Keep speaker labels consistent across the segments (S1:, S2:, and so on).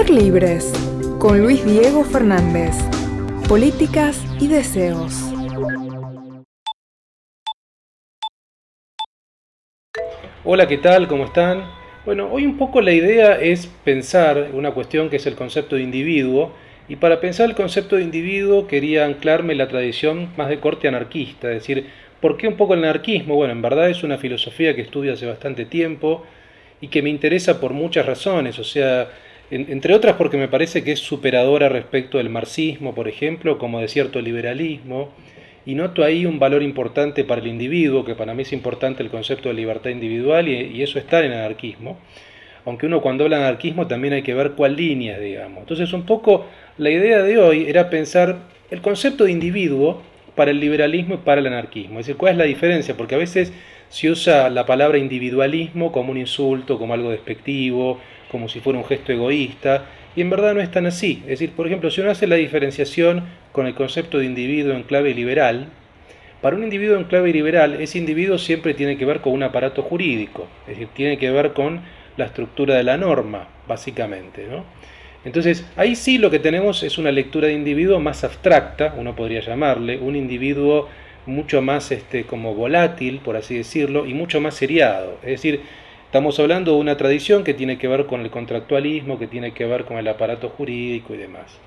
S1: Ser libres, con Luis Diego Fernández. Políticas y deseos.
S2: Hola, ¿qué tal? ¿Cómo están? Bueno, hoy un poco la idea es pensar una cuestión que es el concepto de individuo, y para pensar el concepto de individuo quería anclarme en la tradición más de corte anarquista, es decir, ¿por qué un poco el anarquismo? Bueno, en verdad es una filosofía que estudio hace bastante tiempo y que me interesa por muchas razones, o sea, entre otras porque me parece que es superadora respecto del marxismo, por ejemplo, como de cierto liberalismo, y noto ahí un valor importante para el individuo, que para mí es importante el concepto de libertad individual, y eso está en el anarquismo, aunque uno cuando habla de anarquismo también hay que ver cuál línea, digamos. Entonces un poco la idea de hoy era pensar el concepto de individuo para el liberalismo y para el anarquismo, es decir, cuál es la diferencia, porque a veces se usa la palabra individualismo como un insulto, como algo despectivo, como si fuera un gesto egoísta, y en verdad no es tan así. Es decir, por ejemplo, si uno hace la diferenciación con el concepto de individuo en clave liberal, para un individuo en clave liberal, ese individuo siempre tiene que ver con un aparato jurídico, es decir, tiene que ver con la estructura de la norma, básicamente, ¿no? Entonces, ahí sí lo que tenemos es una lectura de individuo más abstracta, uno podría llamarle, un individuo mucho más como volátil, por así decirlo, y mucho más seriado. Es decir, estamos hablando de una tradición que tiene que ver con el contractualismo, que tiene que ver con el aparato jurídico y demás.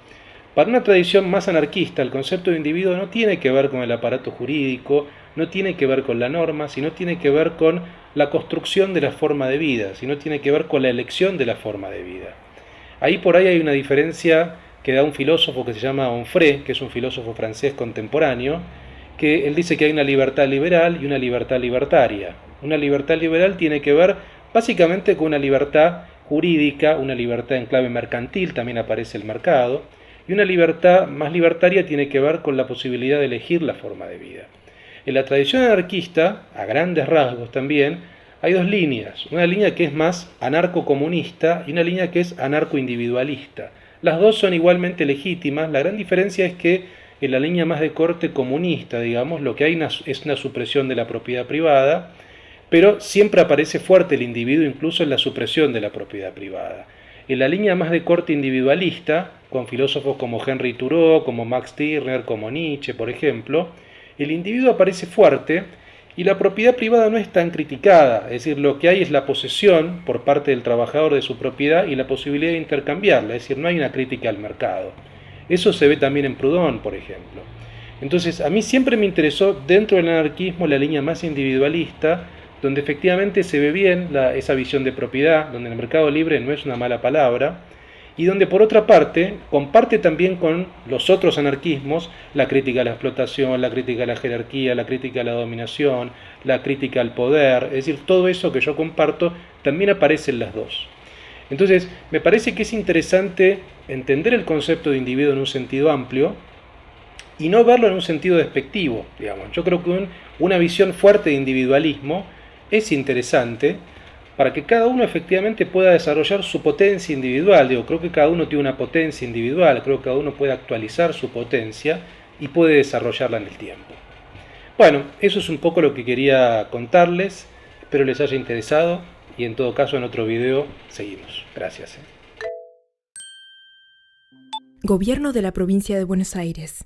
S2: Para una tradición más anarquista, el concepto de individuo no tiene que ver con el aparato jurídico, no tiene que ver con la norma, sino tiene que ver con la construcción de la forma de vida, sino tiene que ver con la elección de la forma de vida. Ahí por ahí hay una diferencia que da un filósofo que se llama Onfray, que es un filósofo francés contemporáneo, que él dice que hay una libertad liberal y una libertad libertaria. Una libertad liberal tiene que ver básicamente con una libertad jurídica, una libertad en clave mercantil, también aparece el mercado, y una libertad más libertaria tiene que ver con la posibilidad de elegir la forma de vida. En la tradición anarquista, a grandes rasgos también, hay dos líneas. Una línea que es más anarcocomunista y una línea que es anarcoindividualista. Las dos son igualmente legítimas. La gran diferencia es que en la línea más de corte comunista, digamos, lo que hay es una supresión de la propiedad privada, pero siempre aparece fuerte el individuo incluso en la supresión de la propiedad privada. En la línea más de corte individualista, con filósofos como Henry Thoreau, como Max Stirner, como Nietzsche, por ejemplo, el individuo aparece fuerte y la propiedad privada no es tan criticada, es decir, lo que hay es la posesión por parte del trabajador de su propiedad y la posibilidad de intercambiarla, es decir, no hay una crítica al mercado. Eso se ve también en Proudhon, por ejemplo. Entonces, a mí siempre me interesó dentro del anarquismo la línea más individualista, donde efectivamente se ve bien esa visión de propiedad, donde el mercado libre no es una mala palabra, y donde por otra parte comparte también con los otros anarquismos la crítica a la explotación, la crítica a la jerarquía, la crítica a la dominación, la crítica al poder, es decir, todo eso que yo comparto también aparece en las dos. Entonces, me parece que es interesante entender el concepto de individuo en un sentido amplio y no verlo en un sentido despectivo, digamos. Yo creo que una visión fuerte de individualismo es interesante para que cada uno efectivamente pueda desarrollar su potencia individual. Creo que cada uno tiene una potencia individual, creo que cada uno puede actualizar su potencia y puede desarrollarla en el tiempo. Bueno, eso es un poco lo que quería contarles, espero les haya interesado y en todo caso en otro video seguimos. Gracias.
S1: Gobierno de la Provincia de Buenos Aires.